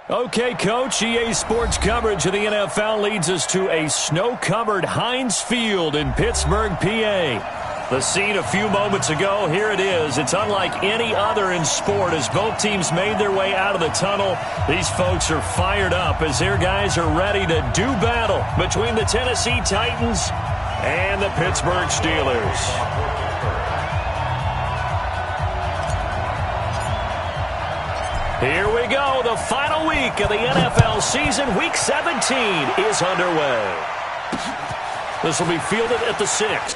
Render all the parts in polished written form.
Okay, Coach, EA Sports coverage of the NFL leads us to a snow-covered Heinz Field in Pittsburgh, PA. The scene a few moments ago, here it is. It's unlike any other in sport as both teams made their way out of the tunnel. These folks are fired up as their guys are ready to do battle between the Tennessee Titans and the Pittsburgh Steelers. Here we go. The final week of the NFL season. Week 17 is underway. This will be fielded at the 6.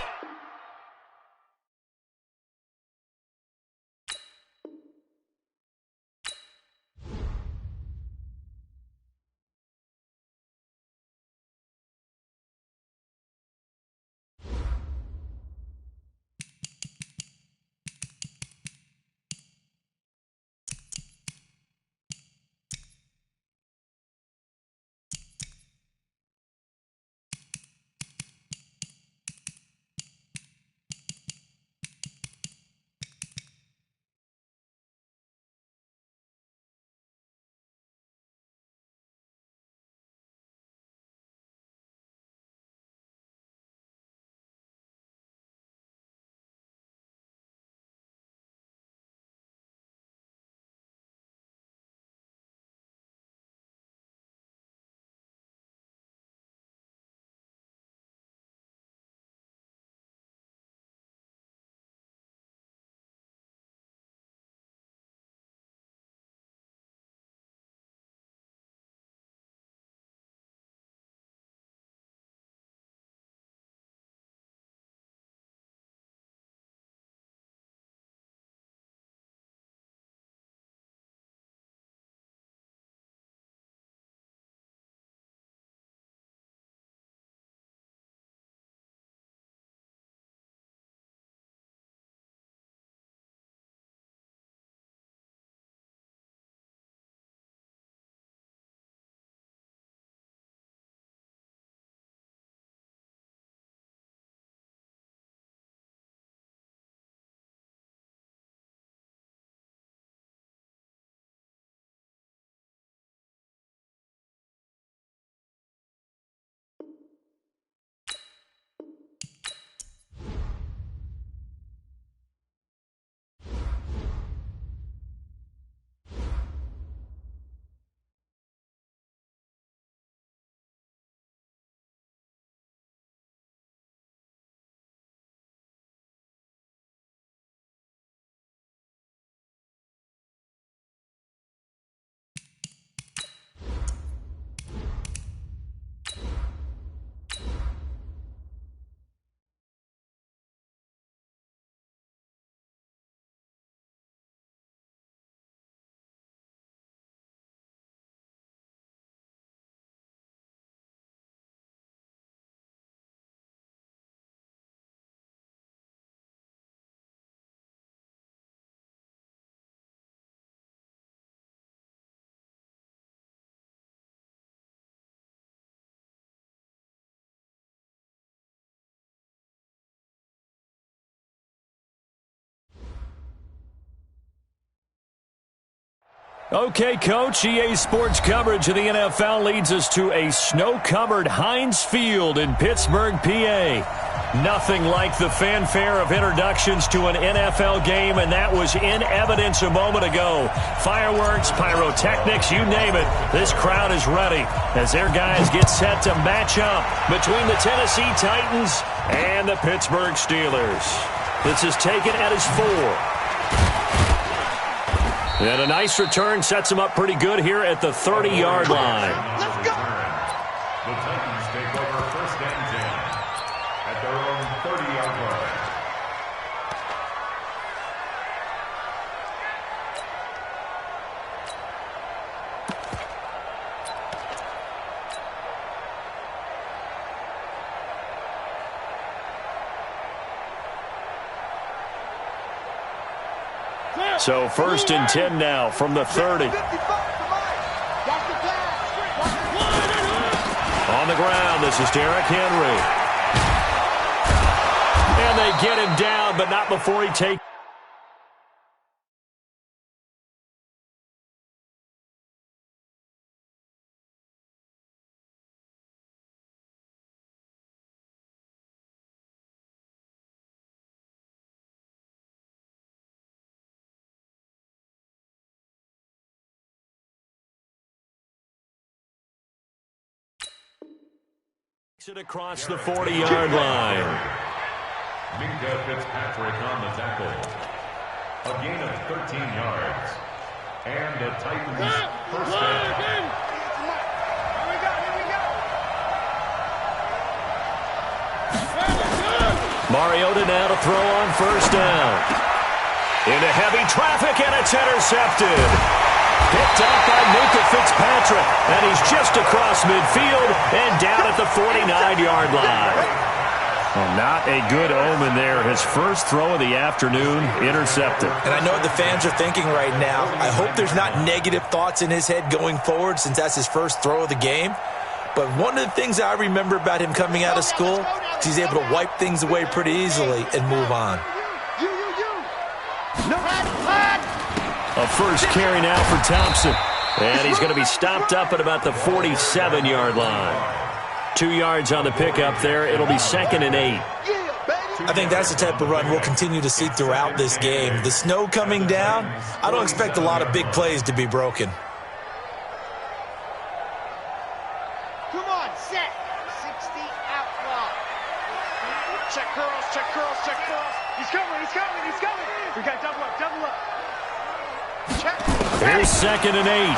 Okay, Coach, EA Sports coverage of the NFL leads us to a snow-covered Heinz Field in Pittsburgh, PA. Nothing like the fanfare of introductions to an NFL game, and that was in evidence a moment ago. Fireworks, pyrotechnics, you name it. This crowd is ready as their guys get set to match up between the Tennessee Titans and the Pittsburgh Steelers. This is taken at his 4. And a nice return sets him up pretty good here at the 30-yard line. Let's go. The Titans take over 1st and 10 at their own 30-yard line. So 1st and 10 now from the 30. On the ground, this is Derrick Henry. And they get him down, but not before he takes It across the 40-yard line. Minka Fitzpatrick on the tackle. A gain of 13 yards. And the Titans first down. Mariota now to throw on first down. Into heavy traffic, and it's intercepted. Picked up by Minka Fitzpatrick, and he's just across midfield and down at the 49-yard line. Well, not a good omen there. His first throw of the afternoon intercepted. And I know what the fans are thinking right now. I hope there's not negative thoughts in his head going forward since that's his first throw of the game. But one of the things I remember about him coming out of school is he's able to wipe things away pretty easily and move on. A first carry now for Thompson. And he's going to be stopped up at about the 47-yard line. 2 yards on the pickup there. It'll be 2nd and 8. I think that's the type of run we'll continue to see throughout this game. The snow coming down, I don't expect a lot of big plays to be broken. Come on, set. 60 out loud. Check curls, check curls, check curls. He's coming, he's coming, he's coming. We got double up, double up. Check. Here's 2nd and 8.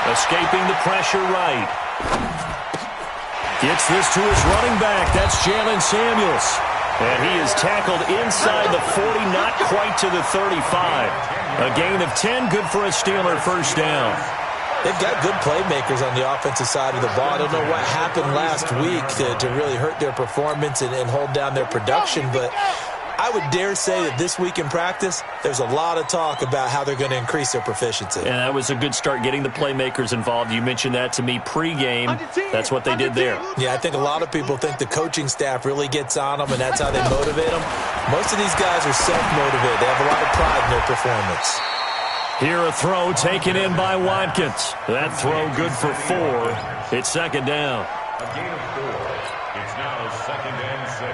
Escaping the pressure right. Gets this to his running back. That's Jalen Samuels. And he is tackled inside the 40, not quite to the 35. A gain of 10, good for a Steeler first down. They've got good playmakers on the offensive side of the ball. I don't know what happened last week to really hurt their performance and hold down their production, but I would dare say that this week in practice, there's a lot of talk about how they're going to increase their proficiency. And that was a good start, getting the playmakers involved. You mentioned that to me pregame. That's what they did there. Yeah, I think a lot of people think the coaching staff really gets on them, and that's how they motivate them. Most of these guys are self-motivated. They have a lot of pride in their performance. Here a throw taken in by Watkins. That throw good for 4. It's 2nd down. A gain of 4. It's now 2nd and 6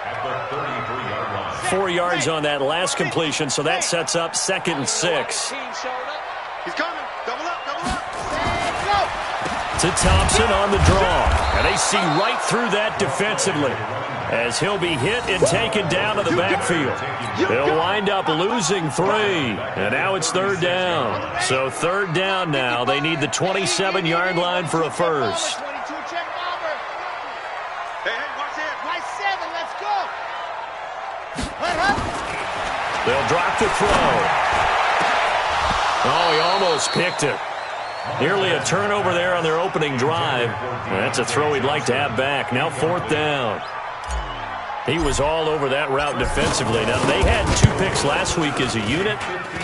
at the 33-yard line. 4 yards on that last completion, so that sets up 2nd and 6. He's coming. Double up, double up. To Thompson on the draw. And they see right through that defensively as he'll be hit and taken down to the backfield. They'll wind up losing 3. And now it's 3rd down. So 3rd down now. They need the 27-yard line for a first. 22, check over. Hey, watch it. Nice 7, let's go. They'll drop the throw. Oh, he almost picked it. Nearly a turnover there on their opening drive. That's a throw he'd like to have back. Now 4th down. He was all over that route defensively. Now, they had 2 picks last week as a unit.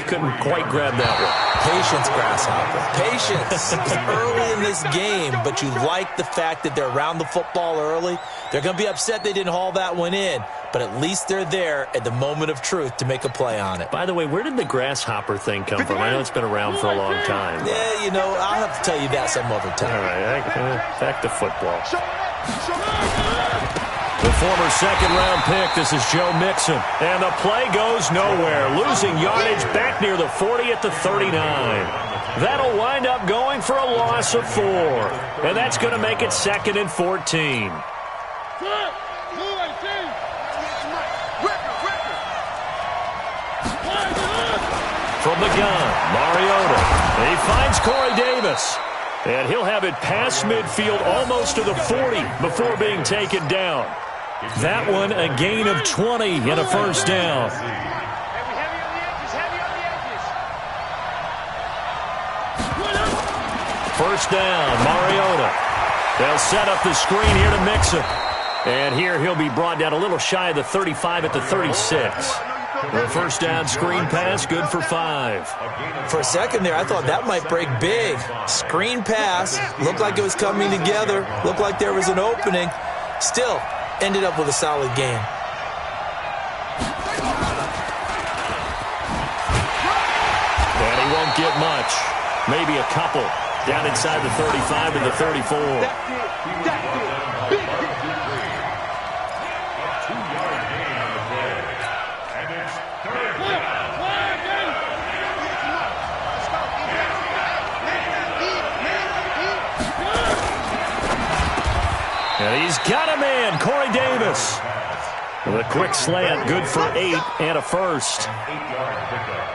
Couldn't quite grab that one. Patience, Grasshopper. Patience. It's early in this game, but you like the fact that they're around the football early. They're going to be upset they didn't haul that one in, but at least they're there at the moment of truth to make a play on it. By the way, where did the grasshopper thing come from? I know it's been around for a long time. Yeah, you know, I'll have to tell you that some other time. All right, back to football. The former 2nd-round pick, this is Joe Mixon. And the play goes nowhere. Losing yardage back near the 40 at the 39. That'll wind up going for a loss of 4. And that's going to make it 2nd and 14. From the gun, Mariota. He finds Corey Davis. And he'll have it past midfield almost to the 40 before being taken down. That one a gain of 20 and a first down. Heavy on the edges, heavy on the edges. First down, Mariota. They'll set up the screen here to Mixon. And here he'll be brought down a little shy of the 35 at the 36. The first down screen pass, good for 5. For a second there, I thought that might break big. Screen pass, looked like it was coming together, looked like there was an opening. Still, ended up with a solid game. And he won't get much. Maybe a couple. Down inside the 35 to the 34. And he's got a man, Corey Davis. With a quick slant, good for 8 and a first.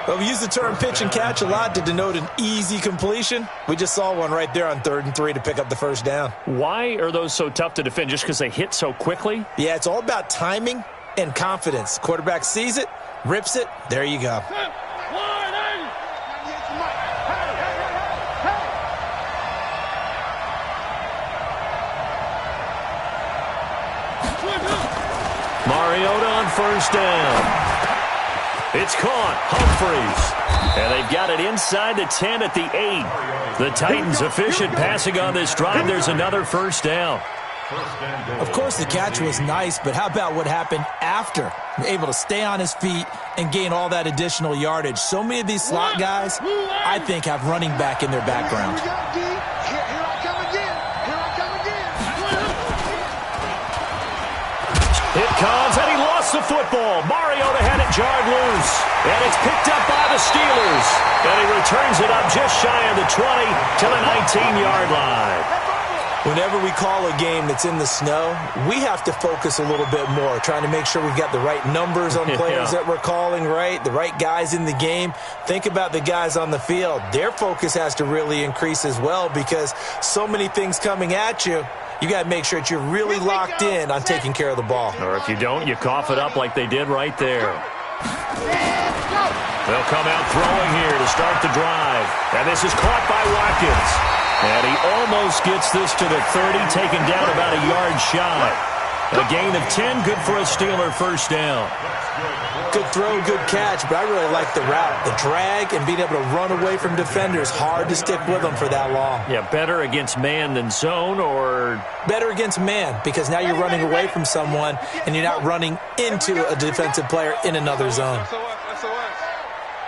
Well, we use the term pitch and catch a lot to denote an easy completion. We just saw one right there on 3rd and 3 to pick up the first down. Why are those so tough to defend? Just because they hit so quickly? Yeah, it's all about timing and confidence. Quarterback sees it, rips it, there you go. Mariota on first down. It's caught. Humphreys. And they've got it inside the 10 at the 8. The Titans efficient passing on this drive. There's another first down. Of course, the catch was nice, but how about what happened after? Able to stay on his feet and gain all that additional yardage. So many of these slot guys, I think, have running back in their background. It comes, and he lost the football. Mariota had it jarred loose, and it's picked up by the Steelers. And he returns it up just shy of the 20 to the 19-yard line. Whenever we call a game that's in the snow, we have to focus a little bit more, trying to make sure we've got the right numbers on players that we're calling, right? The right guys in the game. Think about the guys on the field. Their focus has to really increase as well because so many things coming at you. You got to make sure that you're really locked in on taking care of the ball. Or if you don't, you cough it up like they did right there. They'll come out throwing here to start the drive. And this is caught by Watkins. And he almost gets this to the 30, taken down about a yard shy. A gain of 10, good for a Steeler first down. Good throw, good catch, but I really like the route. The drag and being able to run away from defenders, hard to stick with them for that long. Yeah, better against man than zone, or? Better against man, because now you're running away from someone and you're not running into a defensive player in another zone.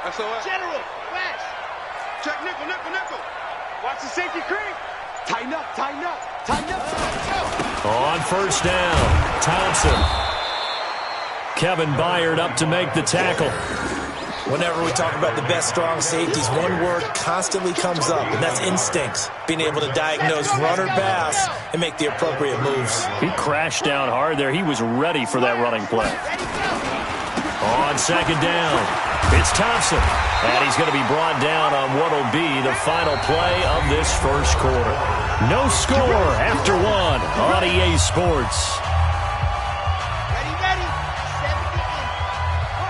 General, flash. Check nickel, nickel, nickel. Watch the safety creep. Tighten up, tighten up, tighten up. On first down, Thompson. Kevin Byard up to make the tackle. Whenever we talk about the best strong safeties, one word constantly comes up, and that's instincts. Being able to diagnose run or pass and make the appropriate moves. He crashed down hard there. He was ready for that running play. On second down, it's Thompson. And he's going to be brought down on what will be the final play of this first quarter. No score after one on EA Sports.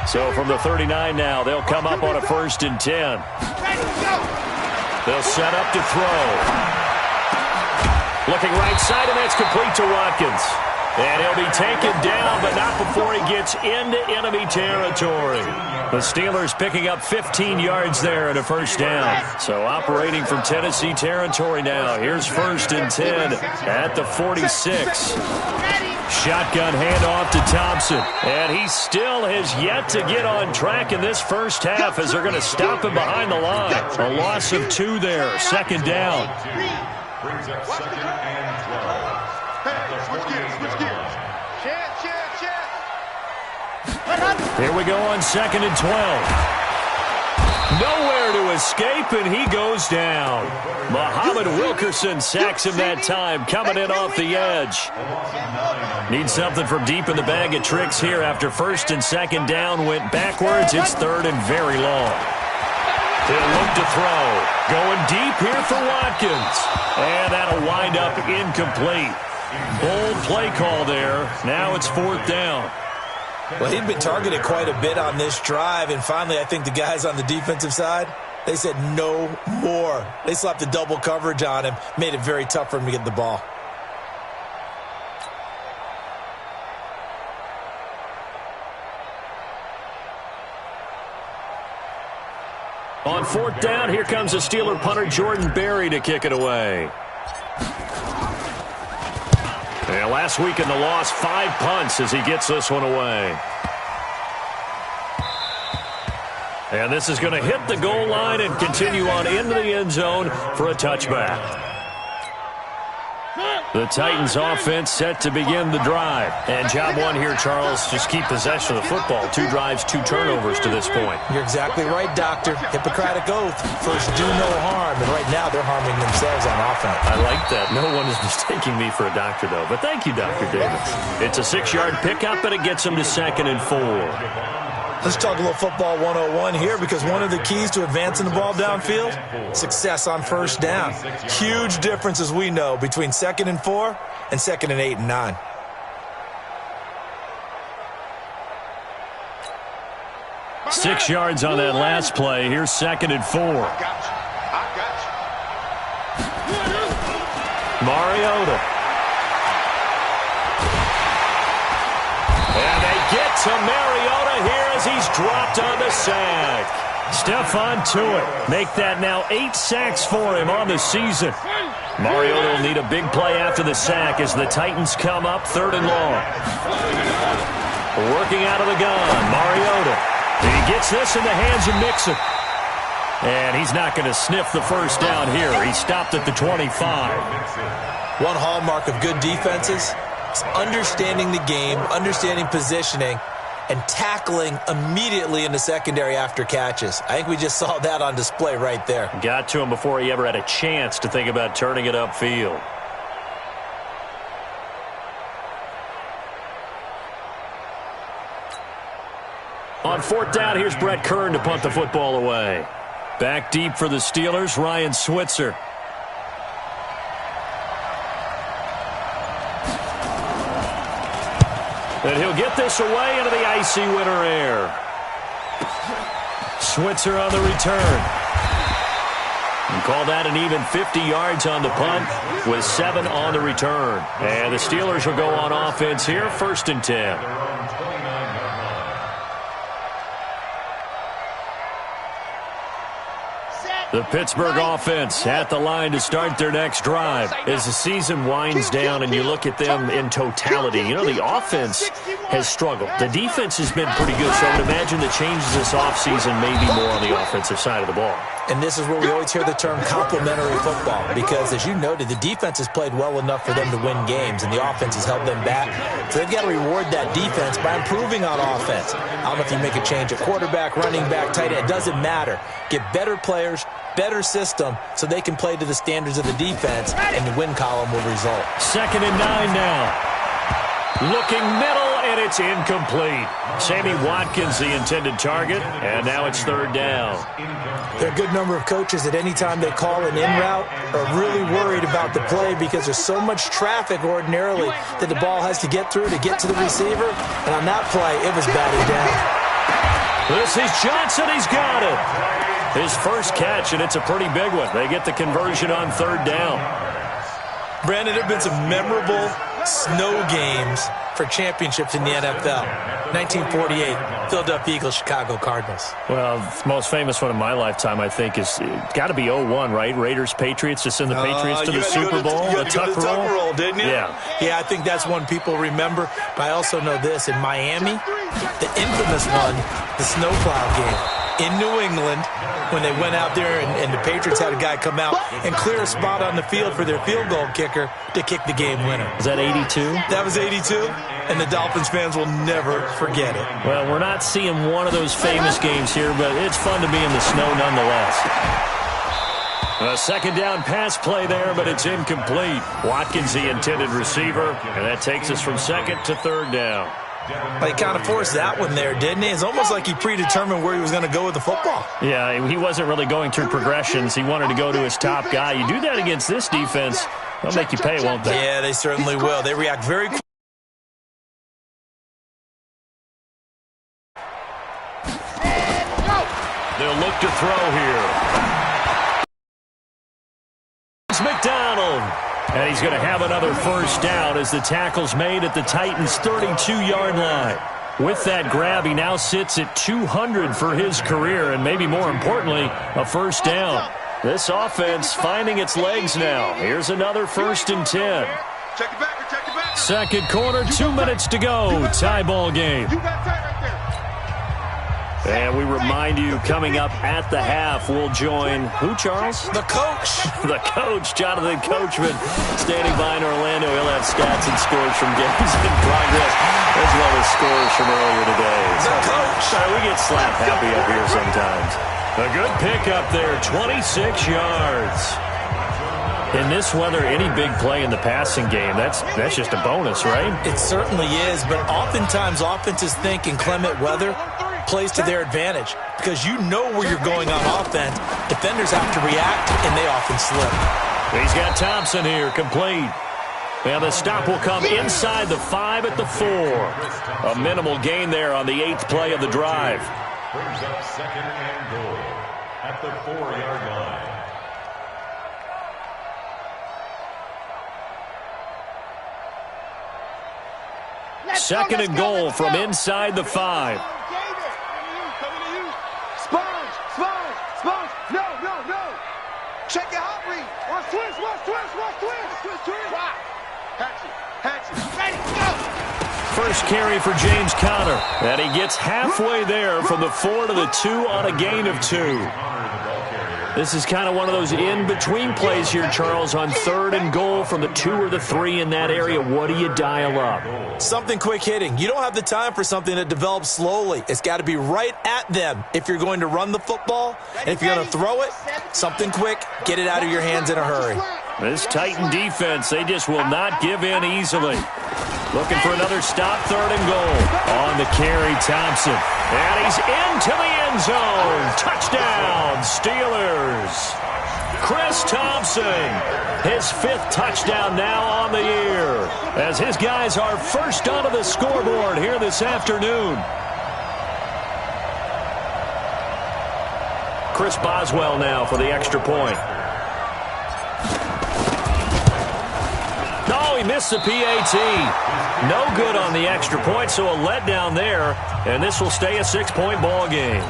So from the 39 now, they'll come up on a 1st and 10. They'll set up to throw. Looking right side, and that's complete to Watkins. And he'll be taken down, but not before he gets into enemy territory. The Steelers picking up 15 yards there and a first down. So operating from Tennessee territory now. Here's 1st and 10 at the 46. Shotgun handoff to Thompson. And he still has yet to get on track in this first half as they're going to stop him behind the line. A loss of 2 there. 2nd down. Brings up 2nd and 12. Switch gears. Here we go on 2nd and 12. Nowhere to escape, and he goes down. Muhammad Wilkerson sacks him that time, coming in off the edge. Needs something from deep in the bag of tricks here after 1st and 2nd down went backwards. It's 3rd and very long. He'll look to throw. Going deep here for Watkins. And that'll wind up incomplete. Bold play call there. Now it's 4th down. Well, he'd been targeted quite a bit on this drive, and finally I think the guys on the defensive side, they said no more. They slapped the double coverage on him, made it very tough for him to get the ball. On 4th down, here comes the Steeler punter Jordan Berry to kick it away. And last week in the loss, 5 punts as he gets this one away. And this is going to hit the goal line and continue on into the end zone for a touchback. The Titans offense set to begin the drive. And job one here, Charles, just keep possession of the football. 2 drives, 2 turnovers to this point. You're exactly right, Doctor. Hippocratic oath. First, do no harm. And right now, they're harming themselves on offense. I like that. No one is mistaking me for a doctor, though. But thank you, Dr. Davis. It's a 6-yard pickup, and it gets them to 2nd and 4. Let's talk a little football 101 here, because one of the keys to advancing the ball downfield, success on first down. Huge difference, as we know, between 2nd and 4 and 2nd and 8 and 9. Six yards on that last play. Here's 2nd and 4. I got you. Mariota. And they get to Mariota here as he's dropped on the sack. Stephon Tuitt make that now 8 sacks for him on the season. Mariota will need a big play after the sack as the Titans come up 3rd and long. Working out of the gun, Mariota. He gets this in the hands of Mixon. And he's not going to sniff the first down here. He stopped at the 25. One hallmark of good defenses is understanding the game, understanding positioning, and tackling immediately in the secondary after catches. I think we just saw that on display right there. Got to him before he ever had a chance to think about turning it upfield. On 4th down, here's Brett Kern to punt the football away. Back deep for the Steelers, Ryan Switzer. And he'll get this away into the icy winter air. Switzer on the return. And call that an even 50 yards on the punt with 7 on the return. And the Steelers will go on offense here, 1st and 10. The Pittsburgh offense at the line to start their next drive. As the season winds down and you look at them in totality, you know, the offense has struggled. The defense has been pretty good, so I would imagine the changes this offseason may be more on the offensive side of the ball. And this is where we always hear the term complementary football, because, as you noted, the defense has played well enough for them to win games, and the offense has held them back. So they've got to reward that defense by improving on offense. I don't know if you make a change at quarterback, running back, tight end. It doesn't matter. Get better players, better system, so they can play to the standards of the defense, and the win column will result. 2nd and 9 now. Looking middle, and it's incomplete. Sammy Watkins, the intended target, and now it's 3rd down. There are a good number of coaches at any time they call an in route are really worried about the play, because there's so much traffic ordinarily that the ball has to get through to get to the receiver. And on that play, it was batted down. This is Johnson. He's got it. His first catch, and it's a pretty big one. They get the conversion on 3rd down. Brandon, there have been some memorable snow games for championships in the NFL. 1948, Philadelphia Eagles, Chicago Cardinals. Well, the most famous one of my lifetime, I think, is got to be 01, right? Raiders, Patriots, to send the Patriots to the Super Bowl. You got the tuck roll, didn't you? Yeah. Yeah, I think that's one people remember. But I also know this. In Miami, the infamous one, the snowplow game. In New England, when they went out there and the Patriots had a guy come out and clear a spot on the field for their field goal kicker to kick the game winner. Was that 82? That was 82, and the Dolphins fans will never forget it. Well, we're not seeing one of those famous games here, but it's fun to be in the snow nonetheless. A 2nd down pass play there, but it's incomplete. Watkins, the intended receiver, and that takes us from 2nd to 3rd down. But he kind of forced that one there, didn't he? It's almost like he predetermined where he was going to go with the football. Yeah, he wasn't really going through progressions. He wanted to go to his top guy. You do that against this defense, they'll make you pay, won't they? Yeah, they certainly will. They react very quickly. They'll look to throw here. It's McDonald. And he's going to have another first down as the tackle's made at the Titans' 32-yard line. With that grab, he now sits at 200 for his career, and maybe more importantly, a first down. This offense finding its legs now. Here's another 1st and 10. Second quarter, 2 minutes to go. Tie ball game. And we remind you, coming up at the half, we'll join who, Charles? The coach. The coach, Jonathan Coachman, standing by in Orlando. He'll have stats and scores from games in progress, as well as scores from earlier today. The coach. We get slap happy up here sometimes. A good pick up there, 26 yards. In this weather, any big play in the passing game, that's just a bonus, right? It certainly is, but oftentimes offenses think inclement weather plays to their advantage because you know where you're going on offense. Defenders have to react, and they often slip. He's got Thompson here, complete. And the stop will come inside the 5 at the 4. A minimal gain there on the 8th play of the drive. Brings up 2nd and goal at the 4-yard line. Second and goal from inside the 5. Sponge. No. Check your hot read. Watch twist. Hatchet. Ready, go. First carry for James Conner. And he gets halfway there from the 4 to the 2 on a gain of 2. This is kind of one of those in-between plays here, Charles, on 3rd and goal from the 2 or the 3 in that area. What do you dial up? Something quick hitting. You don't have the time for something that develops slowly. It's got to be right at them if you're going to run the football. And if you're going to throw it, something quick, get it out of your hands in a hurry. This Titan defense, they just will not give in easily. Looking for another stop, 3rd and goal. On the carry, Thompson. And he's into the end zone. Touchdown, Steelers. Chris Thompson, his 5th touchdown now on the year, as his guys are first onto the scoreboard here this afternoon. Chris Boswell now for the extra point. He missed the PAT. No good on the extra point, so a letdown there, and this will stay a 6-point ball game.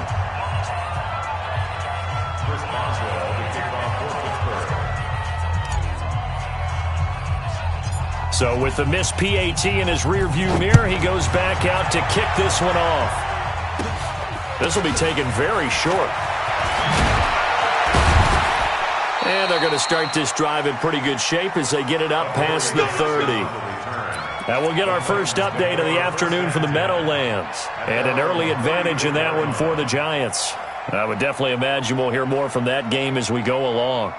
So with the missed PAT in his rearview mirror, he goes back out to kick this one off. This will be taken very short. And they're going to start this drive in pretty good shape as they get it up past the 30. Now we'll get our first update of the afternoon from the Meadowlands. And an early advantage in that one for the Giants. I would definitely imagine we'll hear more from that game as we go along.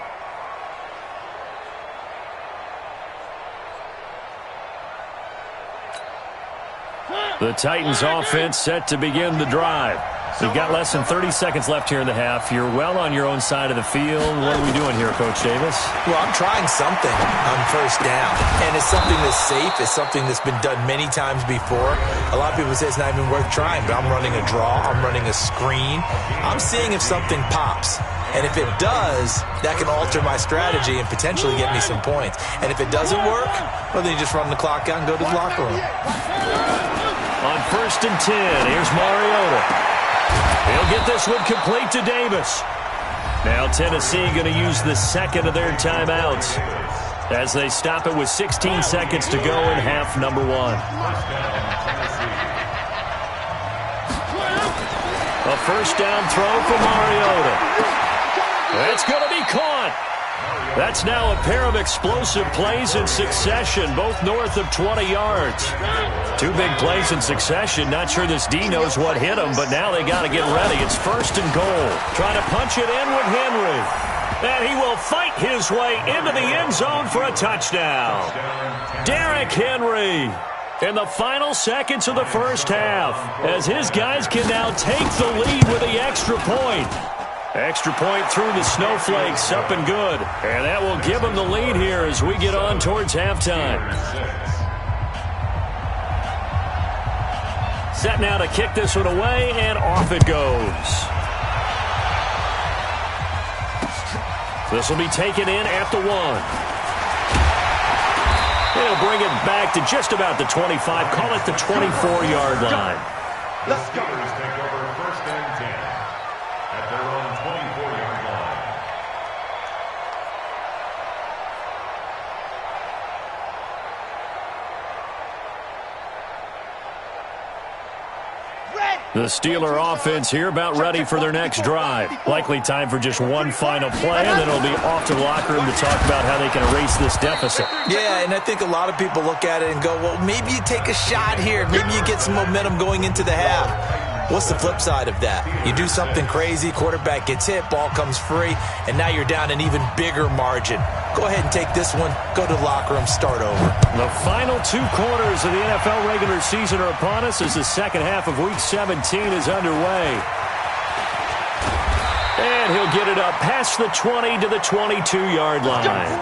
The Titans offense set to begin the drive. We've got less than 30 seconds left here in the half. You're well on your own side of the field. What are we doing here, Coach Davis? Well, I'm trying something on first down. And it's something that's safe. It's something that's been done many times before. A lot of people say it's not even worth trying, but I'm running a draw. I'm running a screen. I'm seeing if something pops. And if it does, that can alter my strategy and potentially get me some points. And if it doesn't work, well, then you just run the clock out and go to the locker room. On 1st and 10, here's Mariota. He'll get this one complete to Davis. Now Tennessee going to use the 2nd of their timeouts as they stop it with 16 seconds to go in half number 1. A first down throw for Mariota. That's going to be caught. That's now a pair of explosive plays in succession, both north of 20 yards. 2 big plays in succession. Not sure this D knows what hit him, but now they got to get ready. It's 1st and goal. Trying to punch it in with Henry. And he will fight his way into the end zone for a touchdown. Derrick Henry in the final seconds of the first half, as his guys can now take the lead with the extra point. Extra point through the snowflakes, up and good. And that will give them the lead here as we get on towards halftime. Set now to kick this one away, and off it goes. This will be taken in at the 1. He'll bring it back to just about the 25, call it the 24-yard line. Let's go. Take over 1st and 10 at their own 24-yard line. Ready. The Steeler offense here about ready for their next drive. Likely time for just one final play, and then it'll be off to the locker room to talk about how they can erase this deficit. Yeah, and I think a lot of people look at it and go, well, maybe you take a shot here. Maybe you get some momentum going into the half. What's the flip side of that? You do something crazy, quarterback gets hit, ball comes free, and now you're down an even bigger margin. Go ahead and take this one, go to the locker room, start over. The final 2 quarters of the NFL regular season are upon us as the second half of week 17 is underway. And he'll get it up past the 20 to the 22-yard line.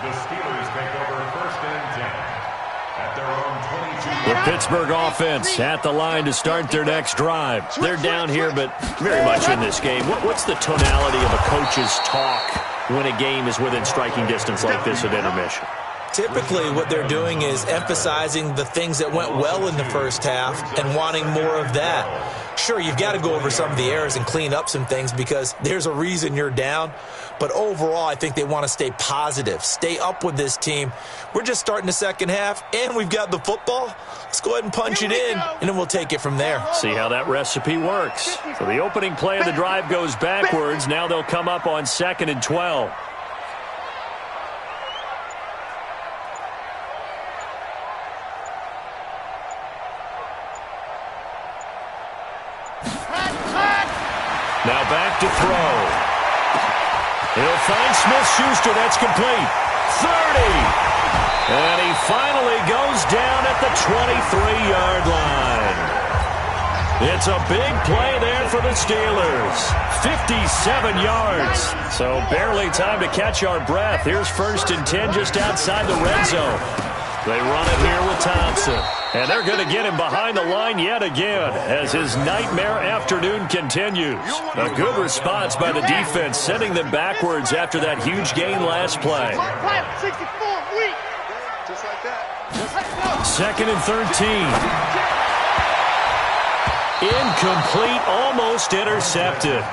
The Steelers take over first and 10 at their own 22. The Pittsburgh offense at the line to start their next drive. They're down here, but very much in this game. What's the tonality of a coach's talk when a game is within striking distance like this at intermission? Typically, what they're doing is emphasizing the things that went well in the first half and wanting more of that. Sure, you've got to go over some of the errors and clean up some things because there's a reason you're down. But overall, I think they want to stay positive, stay up with this team. We're just starting the second half, and we've got the football. Let's go ahead and punch it in, and then we'll take it from there. See how that recipe works. So the opening play of the drive goes backwards. Now they'll come up on 2nd and 12. Now back to throw. He'll find Smith-Schuster. That's complete. 30. And he finally goes down at the 23-yard line. It's a big play there for the Steelers. 57 yards. So barely time to catch our breath. Here's 1st and 10 just outside the red zone. They run it here with Thompson. And they're going to get him behind the line yet again as his nightmare afternoon continues. A good response by the defense, sending them backwards after that huge gain last play. 2nd and 13. Incomplete, almost intercepted.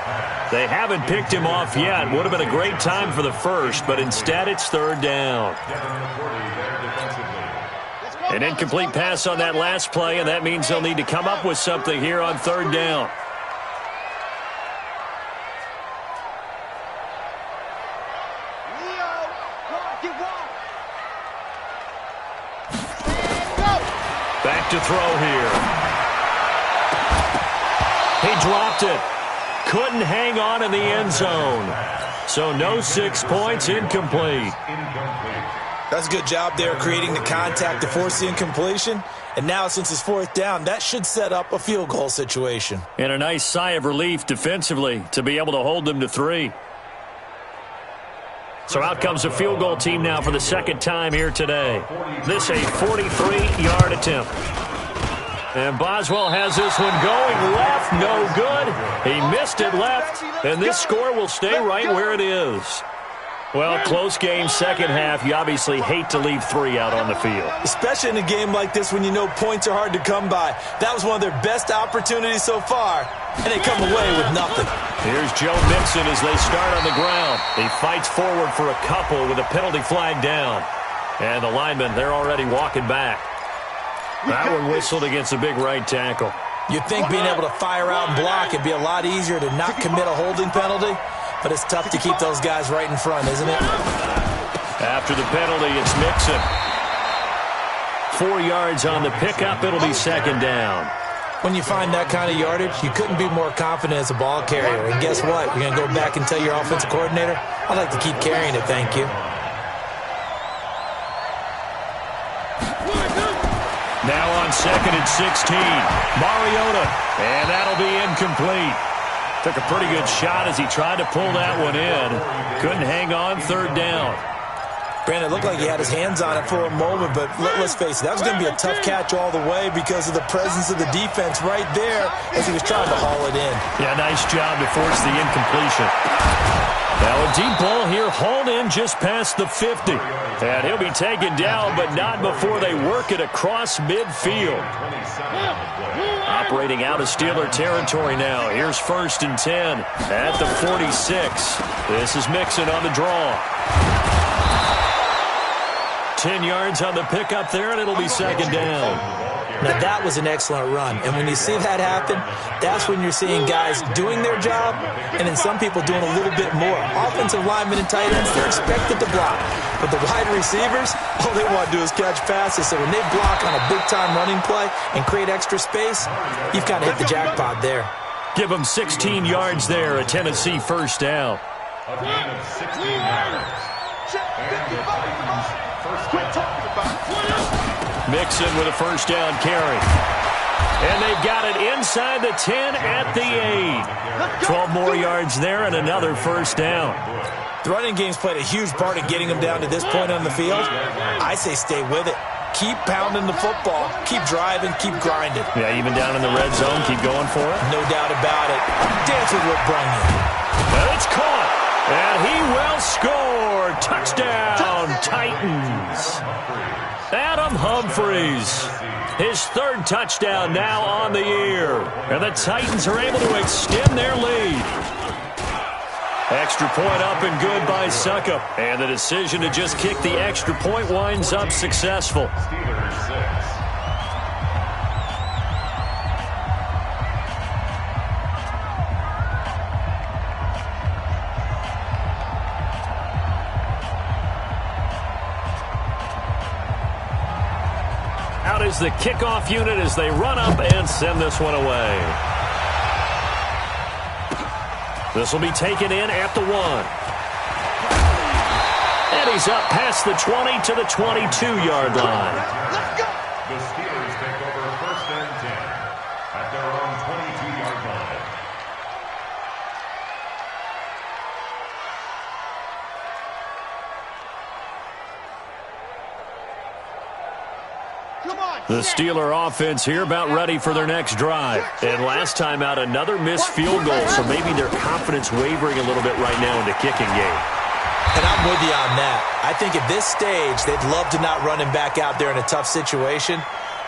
They haven't picked him off yet. Would have been a great time for the first, but instead it's 3rd down. An incomplete pass on that last play, and that means they'll need to come up with something here on 3rd down. Back to throw here. He dropped it. Couldn't hang on in the end zone. So no 6 points, incomplete. That's a good job there creating the contact to force the incompletion. And now since it's 4th down, that should set up a field goal situation. And a nice sigh of relief defensively to be able to hold them to 3. So out comes a field goal team now for the 2nd time here today. This a 43-yard attempt. And Boswell has this one going left, no good. He missed it left, and this score will stay right where it is. Well, close game, second half. You obviously hate to leave 3 out on the field. Especially in a game like this when you know points are hard to come by. That was one of their best opportunities so far, and they come away with nothing. Here's Joe Mixon as they start on the ground. He fights forward for a couple with a penalty flag down. And the linemen, they're already walking back. That one whistled against a big right tackle. You'd think being able to fire out and block would be a lot easier to not commit a holding penalty. But it's tough to keep those guys right in front, isn't it? After the penalty, it's Mixon. 4 yards on the pickup. It'll be 2nd down. When you find that kind of yardage, you couldn't be more confident as a ball carrier. And guess what? You're going to go back and tell your offensive coordinator, I'd like to keep carrying it, thank you. Now on 2nd and 16. Mariota. And that'll be incomplete. Took a pretty good shot as he tried to pull that one in. Couldn't hang on, 3rd down. Brandon, it looked like he had his hands on it for a moment, but let's face it, that was going to be a tough catch all the way because of the presence of the defense right there as he was trying to haul it in. Yeah, nice job to force the incompletion. Now a deep ball here hauled in just past the 50. And he'll be taken down, but not before they work it across midfield. Operating out of Steeler territory now. Here's 1st and 10 at the 46. This is Mixon on the draw. 10 yards on the pickup there, and it'll be 2nd down. Now, that was an excellent run. And when you see that happen, that's when you're seeing guys doing their job and then some people doing a little bit more. Offensive linemen and tight ends, they're expected to block. But the wide receivers, all they want to do is catch passes. So when they block on a big-time running play and create extra space, you've kind of hit the jackpot there. Give them 16 yards there, a Tennessee first down. A gain of 16 yards. And the Titans first down. Mixon with a first down carry. And they've got it inside the 10 at the 8. 12 more yards there and another first down. The running game's played a huge part in getting them down to this point on the field. I say stay with it. Keep pounding the football. Keep driving. Keep grinding. Yeah, even down in the red zone, keep going for it. No doubt about it. Dance with what brung you. Well, it's caught. And he will score. Touchdown, Titans. Adam Humphries. His third touchdown now on the year. And the Titans are able to extend their lead. Extra point up and good by Suckup. And the decision to just kick the extra point winds up successful. Steelers 6. Out is the kickoff unit as they run up and send this one away. This will be taken in at the 1. And he's up past the 20 to the 22-yard line. The Steelers take over first and 10 at their own 22-yard line. The Steeler offense here about ready for their next drive. And last time out, another missed field goal, so maybe their confidence wavering a little bit right now in the kicking game. And I'm with you on that. I think at this stage, they'd love to not run him back out there in a tough situation.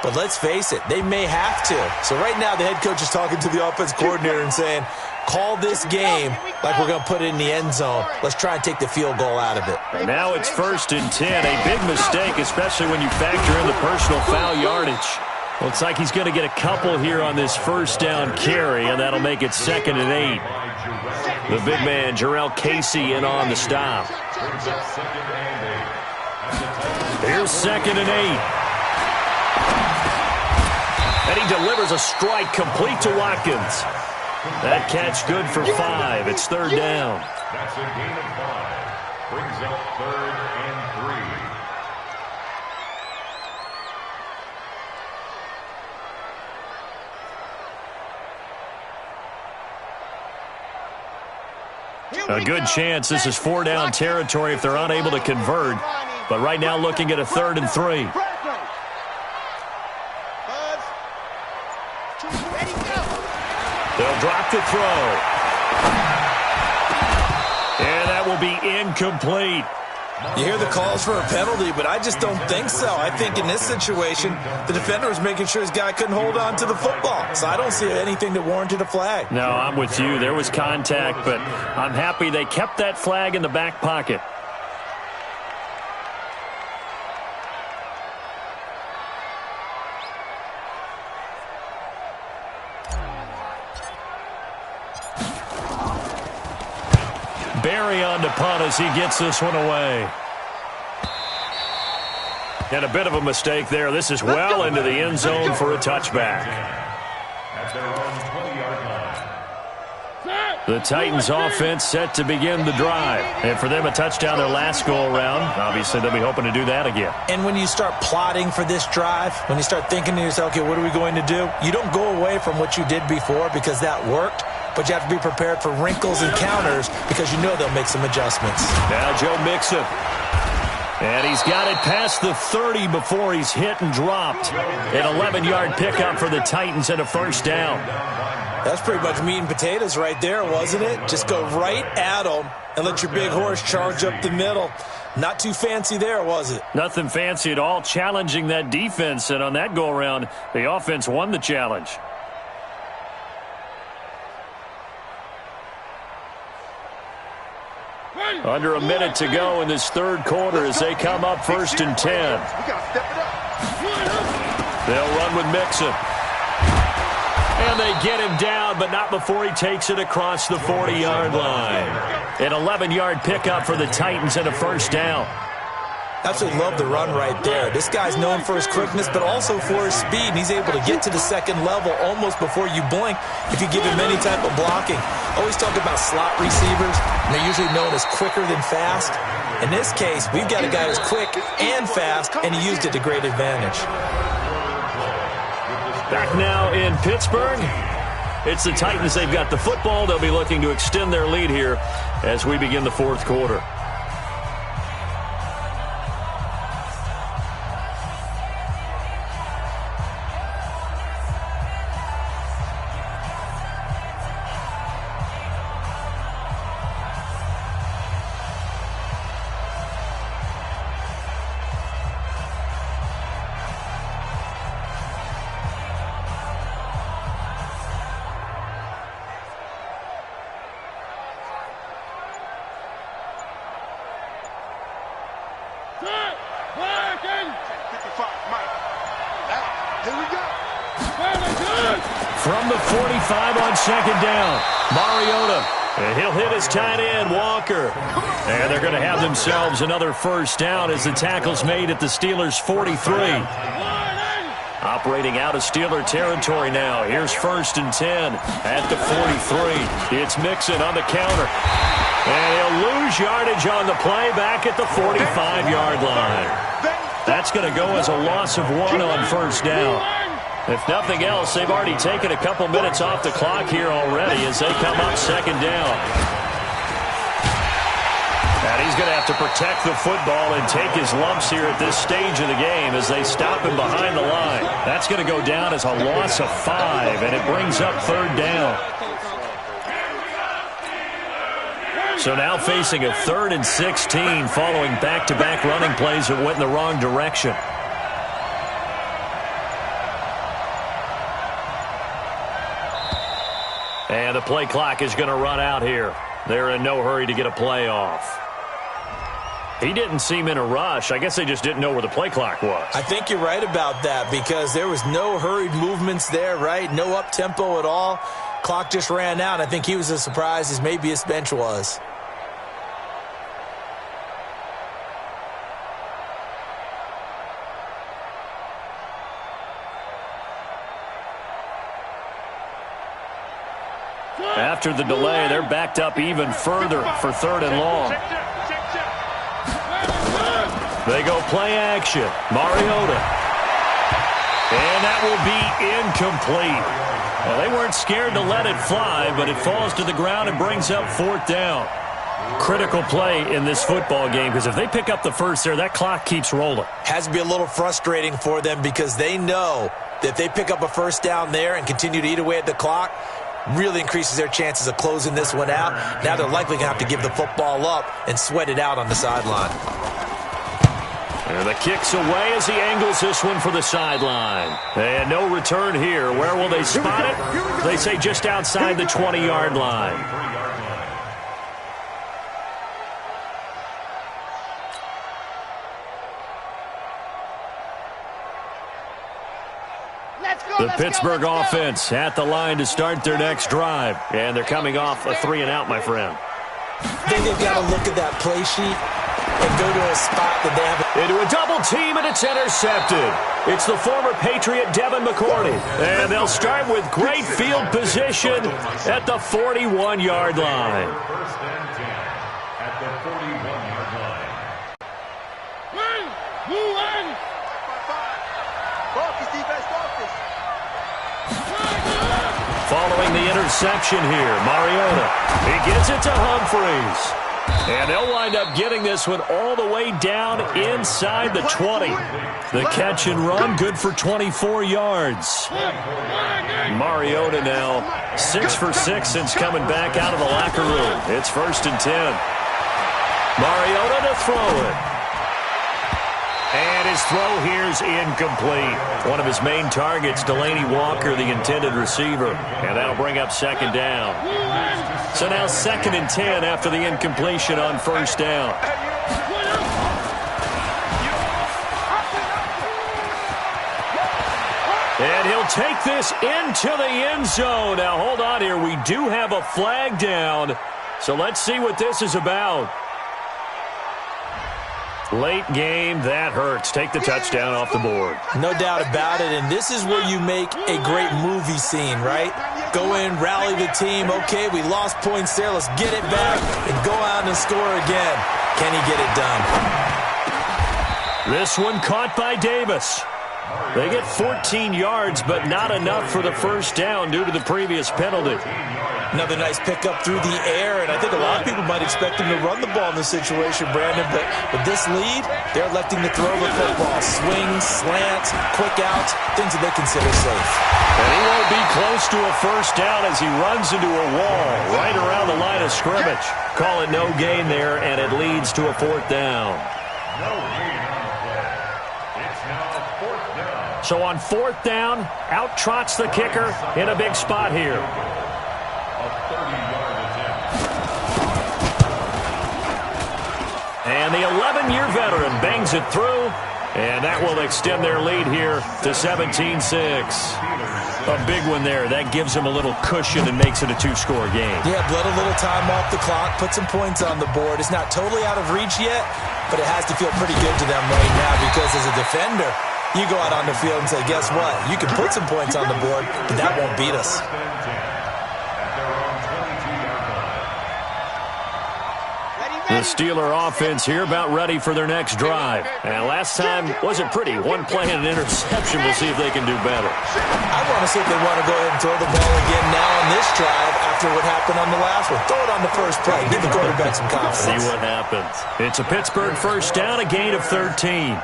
But let's face it, they may have to. So right now, the head coach is talking to the offense coordinator and saying, call this game like we're going to put it in the end zone. Let's try and take the field goal out of it. And now it's first and 10. A big mistake, especially when you factor in the personal foul yardage. Looks like he's going to get a couple here on this first down carry, and that'll make it 2nd and 8. The big man, Jarrell Casey, in on the stop. Here's 2nd and 8. And he delivers a strike complete to Watkins. That catch good for 5. It's 3rd down. That's a gain of 5. Brings up 3rd and 3. A good chance this is 4-down territory if they're unable to convert. But right now looking at a 3rd and 3. They'll drop the throw. And that will be incomplete. You hear the calls for a penalty, but I just don't think so. I think in this situation, the defender was making sure his guy couldn't hold on to the football. So I don't see anything that warranted a flag. No, I'm with you. There was contact, but I'm happy they kept that flag in the back pocket. Barry on to punt as he gets this one away. And a bit of a mistake there. This is well into the end zone for a touchback. At their own 20-yard line. The Titans offense set to begin the drive. And for them, a touchdown their last go-around. Obviously, they'll be hoping to do that again. And when you start plotting for this drive, when you start thinking to yourself, okay, what are we going to do? You don't go away from what you did before because that worked. But you have to be prepared for wrinkles and counters because you know they'll make some adjustments. Now Joe Mixon. And he's got it past the 30 before he's hit and dropped. An 11-yard pickup for the Titans and a first down. That's pretty much meat and potatoes right there, wasn't it? Just go right at them and let your big horse charge up the middle. Not too fancy there, was it? Nothing fancy at all, challenging that defense. And on that go-around, the offense won the challenge. Under a minute to go in this third quarter as they come up 1st and 10. They'll run with Mixon. And they get him down, but not before he takes it across the 40-yard line. An 11-yard pickup for the Titans and a first down. Absolutely love the run right there. This guy's known for his quickness, but also for his speed. And he's able to get to the second level almost before you blink if you give him any type of blocking. Always talk about slot receivers. And they're usually known as quicker than fast. In this case, we've got a guy who's quick and fast, and he used it to great advantage. Back now in Pittsburgh. It's the Titans. They've got the football. They'll be looking to extend their lead here as we begin the fourth quarter. From the 45 on second down, Mariota. And he'll hit his tight end, Walker. And they're going to have themselves another first down as the tackle's made at the Steelers' 43. Operating out of Steeler territory now. Here's 1st and 10 at the 43. It's Mixon on the counter. And he'll lose yardage on the play back at the 45-yard line. That's going to go as a loss of 1 on first down. If nothing else, they've already taken a couple minutes off the clock here already as they come up second down. And he's going to have to protect the football and take his lumps here at this stage of the game as they stop him behind the line. That's going to go down as a loss of 5, and it brings up third down. So now facing a 3rd and 16 following back-to-back running plays that went in the wrong direction. And the play clock is going to run out here. They're in no hurry to get a play off. He didn't seem in a rush. I guess they just didn't know where the play clock was. I think you're right about that because there was no hurried movements there, right? No up-tempo at all. Clock just ran out. I think he was as surprised as maybe his bench was. After the delay, they're backed up even further for 3rd and long. They go play action. Mariota. And that will be incomplete. Well, they weren't scared to let it fly, but it falls to the ground and brings up 4th down. Critical play in this football game because if they pick up the first there, that clock keeps rolling. Has to be a little frustrating for them because they know that if they pick up a first down there and continue to eat away at the clock, really increases their chances of closing this one out. Now they're likely going to have to give the football up and sweat it out on the sideline. And the kick's away as he angles this one for the sideline. And no return here. Where will they spot it? They say just outside the 20-yard line. The Pittsburgh offense at the line to start their next drive. And thee coming off a 3-and-out, my friend. I think they've got to look at that play sheet and go to a spot that they have. Into a double team, and it's intercepted. It's the former Patriot Devin McCourty. And they'll start with great field position at the 41-yard line. 1st and 10 at the 41-yard line. Following the interception here, Mariota. He gets it to Humphreys. And they'll wind up getting this one all the way down inside the 20. The catch and run, good for 24 yards. Mariota now 6 for 6 since coming back out of the locker room. It's 1st and 10. Mariota to throw it. And his throw here's incomplete. One of his main targets, Delaney Walker, the intended receiver. And that'll bring up 2nd down. So now 2nd and 10 after the incompletion on 1st down. And he'll take this into the end zone. Now, hold on here. We do have a flag down. So let's see what this is about. Late game, that hurts. Take the touchdown off the board. No doubt about it, and this is where you make a great movie scene, right? Go in, rally the team. Okay, we lost points there. Let's get it back and go out and score again. Can he get it done? This one caught by Davis. They get 14 yards, but not enough for the first down due to the previous penalty. Another nice pickup through the air, and I think a lot of people might expect him to run the ball in this situation, Brandon, but with this lead, they're electing to throw the football. Swings, slants, quick outs, things that they consider safe. And he won't be close to a first down as he runs into a wall right around the line of scrimmage. Call it no gain there, and it leads to a fourth down. No gain on the play. It's now fourth down. So on fourth down, out trots the kicker in a big spot here. A 30-yard attempt. And the 11-year veteran bangs it through, and that will extend their lead here to 17-6. A big one there. That gives them a little cushion and makes it a two-score game. Yeah, bled a little time off the clock, put some points on the board. It's not totally out of reach yet, but it has to feel pretty good to them right now because as a defender, you go out on the field and say, guess what? You can put some points on the board, but that won't beat us. The Steeler offense here about ready for their next drive. And last time wasn't pretty. One play and an interception. We'll see if they can do better. I want to see if they want to go ahead and throw the ball again now on this drive after what happened on the last one. Throw it on the first play. Give the quarterback some confidence. See what happens. It's a Pittsburgh first down, a gain of 13.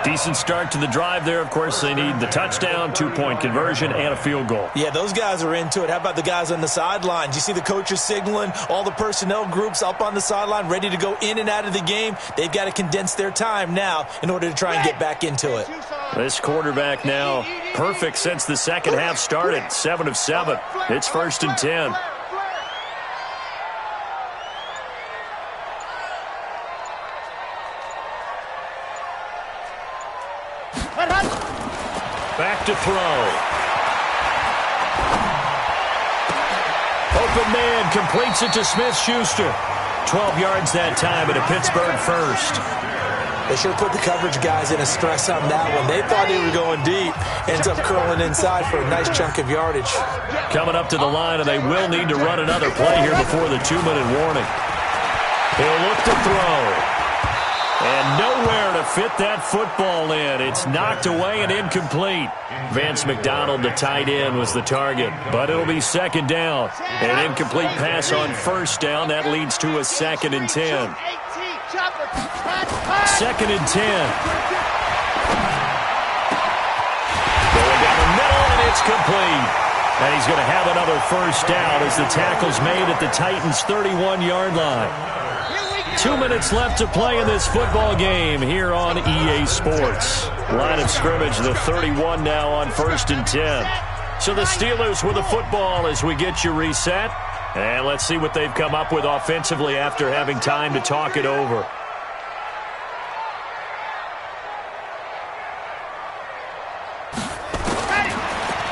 Decent start to the drive there. Of course, they need the touchdown, two-point conversion, and a field goal. Yeah, those guys are into it. How about the guys on the sidelines? You see the coaches signaling, all the personnel groups up on the sideline, ready to go in and out of the game. They've got to condense their time now in order to try and get back into it. This quarterback now perfect since the second half started. 7 of 7. It's 1st and 10. Back to throw. Open man completes it to Smith-Schuster. 12 yards that time at a Pittsburgh first. They should have put the coverage guys in a stress on that one. They thought they were going deep. Ends up curling inside for a nice chunk of yardage. Coming up to the line, and they will need to run another play here before the 2-minute warning. He'll look to throw. And nowhere to fit that football in. It's knocked away and incomplete. Vance McDonald, the tight end, was the target. But it'll be second down. An incomplete pass on first down. That leads to a 2nd and 10. 2nd and 10. Going down the middle, and it's complete. And he's going to have another first down as the tackle's made at the Titans' 31-yard line. 2 minutes left to play in this football game here on EA Sports. Line of scrimmage, the 31 now on 1st and 10. So the Steelers with the football as we get you reset. And let's see what they've come up with offensively after having time to talk it over.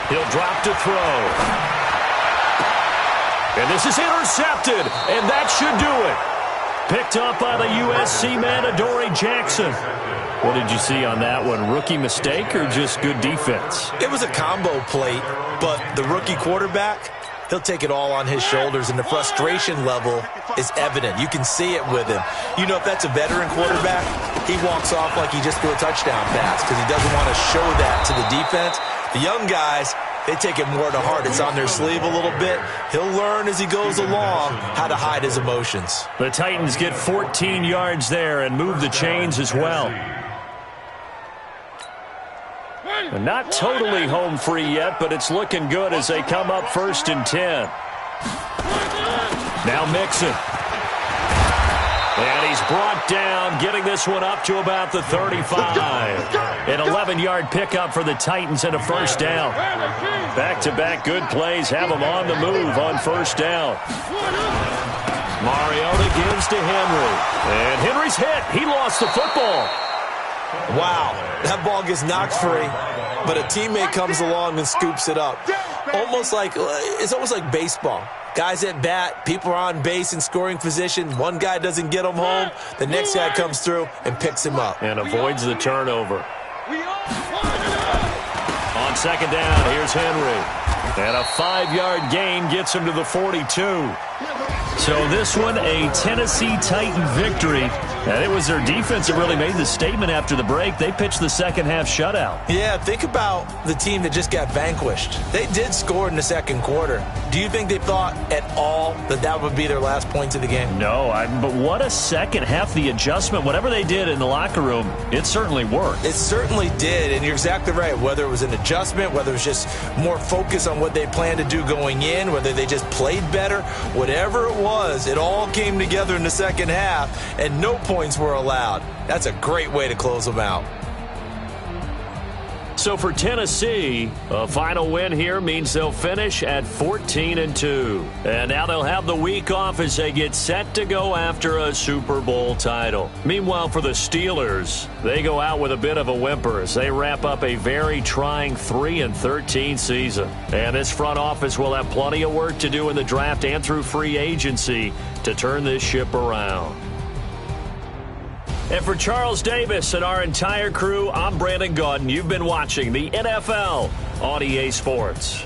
He'll drop to throw. And this is intercepted, and that should do it. Picked up by the USC man, Adoree Jackson. What did you see on that one? Rookie mistake or just good defense? It was a combo plate, but the rookie quarterback, he'll take it all on his shoulders, and the frustration level is evident. You can see it with him. You know, if that's a veteran quarterback, he walks off like he just threw a touchdown pass because he doesn't want to show that to the defense. The young guys, they take it more to heart. It's on their sleeve a little bit. He'll learn as he goes along how to hide his emotions. The Titans get 14 yards there and move the chains as well. And not totally home free yet, but it's looking good as they come up 1st and 10. Now Mixon. And he's brought down, getting this one up to about the 35. An 11-yard pickup for the Titans and a first down. Back-to-back good plays have them on the move on first down. Mariota gives to Henry. And Henry's hit. He lost the football. Wow, that ball gets knocked free, but a teammate comes along and scoops it up. It's almost like baseball. Guys at bat, people are on base in scoring position. One guy doesn't get him home. The next guy comes through and picks him up. And avoids the turnover. On second down, here's Henry. And a 5-yard gain gets him to the 42. So this one, a Tennessee Titan victory. And it was their defense that really made the statement after the break. They pitched the second-half shutout. Yeah, think about the team that just got vanquished. They did score in the second quarter. Do you think they thought at all that that would be their last points of the game? No, but what a second half. The adjustment, whatever they did in the locker room, it certainly worked. It certainly did, and you're exactly right. Whether it was an adjustment, whether it was just more focus on what they planned to do going in, whether they just played better, whatever it was, it all came together in the second half, and no points were allowed. That's a great way to close them out. So for Tennessee, a final win here means they'll finish at 14-2. And now they'll have the week off as they get set to go after a Super Bowl title. Meanwhile, for the Steelers, they go out with a bit of a whimper as they wrap up a very trying 3-13 season. And this front office will have plenty of work to do in the draft and through free agency to turn this ship around. And for Charles Davis and our entire crew, I'm Brandon Gaudin. You've been watching the NFL on EA Sports.